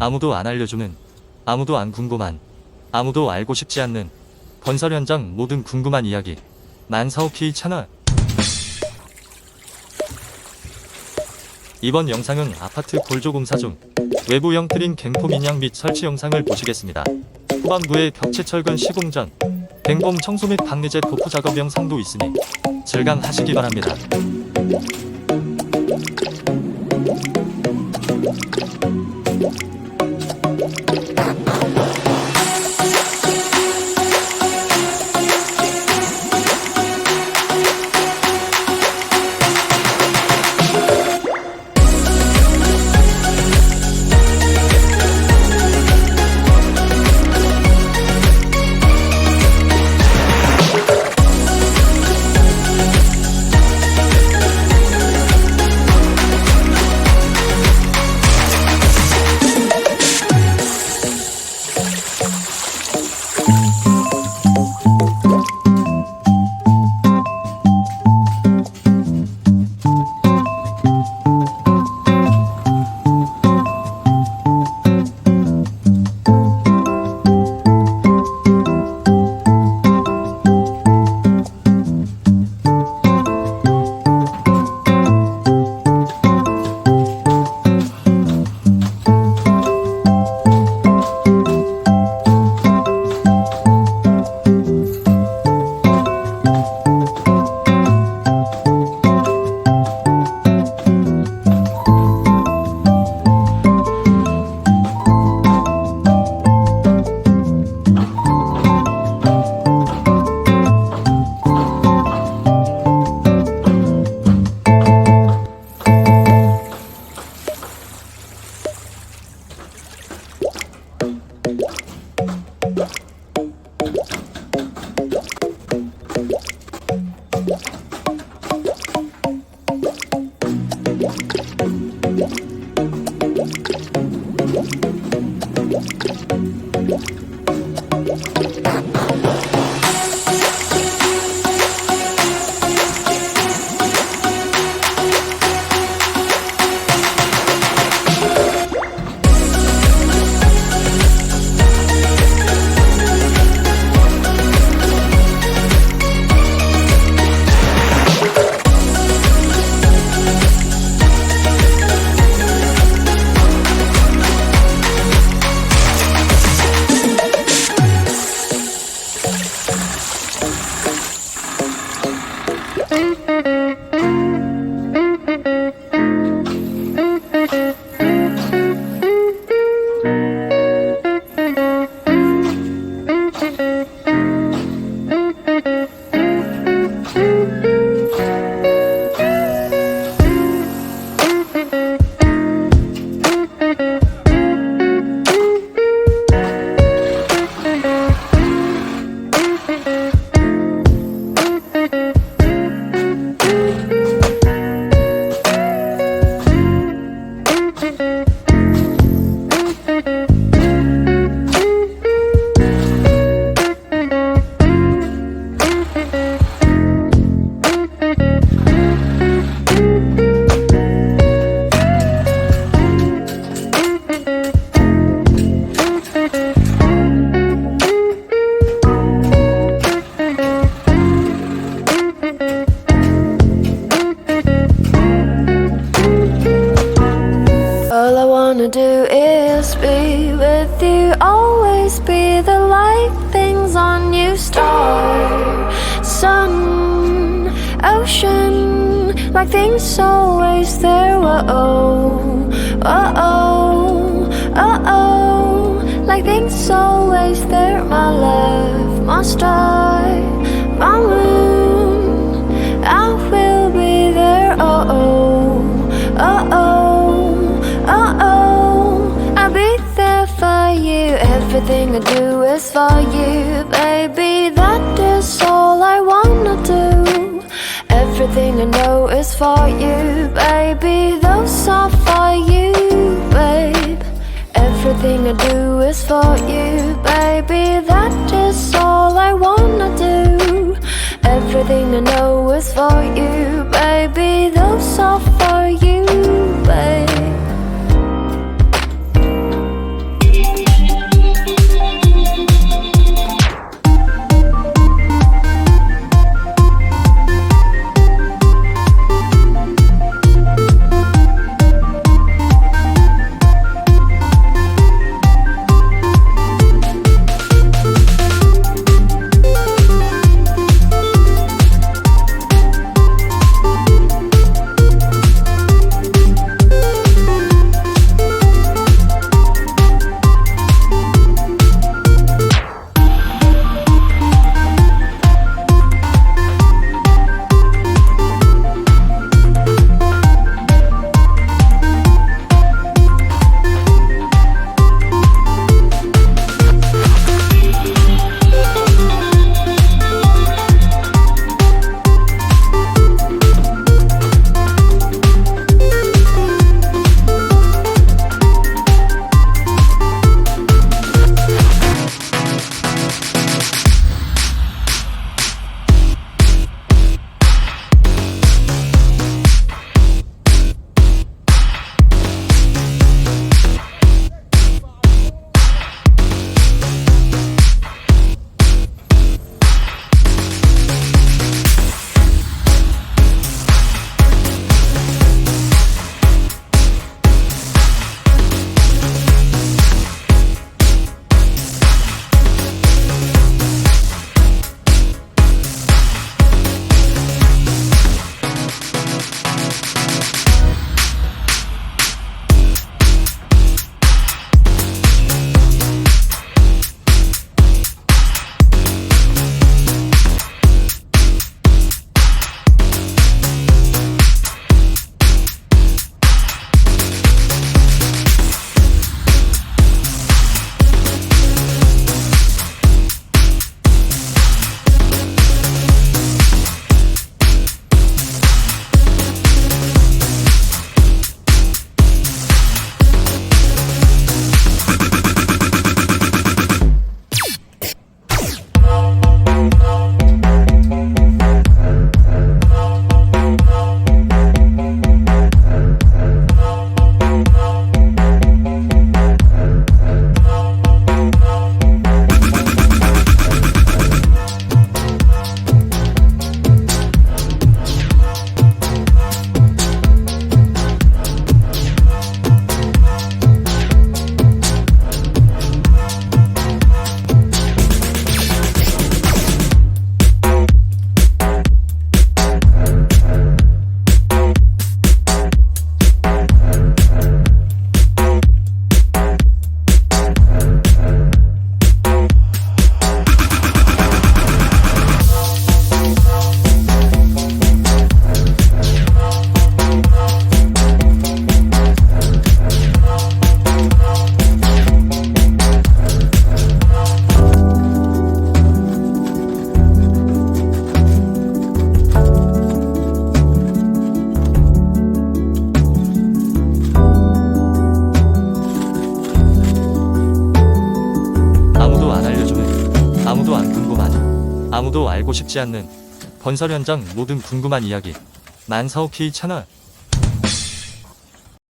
아무도 안 알려주는, 아무도 안 궁금한, 아무도 알고 싶지 않는 건설 현장 모든 궁금한 이야기. No.340 채널. 이번 영상은 아파트 골조 공사 중 외부형 트림 갱폼인양 및 설치 영상을 보시겠습니다. 후반부에 벽체 철근 시공 전 갱폼 청소 및 방리제 도포 작업 영상도 있으니 즐감하시기 바랍니다. Do is be with you, always be the light things on you. Star, sun, ocean, like things always there. Whoa, oh, like things always there. My love, my star, my moon, I will be there. Everything I do is for you, baby. That is all I wanna do. Everything I know is for you, baby. Those are for you, babe. Everything I do is for you, baby. That is all I wanna do. Everything I know is for you, baby. Those are for you, babe. 아무도 알고 싶지 않는 건설 현장 모든 궁금한 이야기 9.440 채널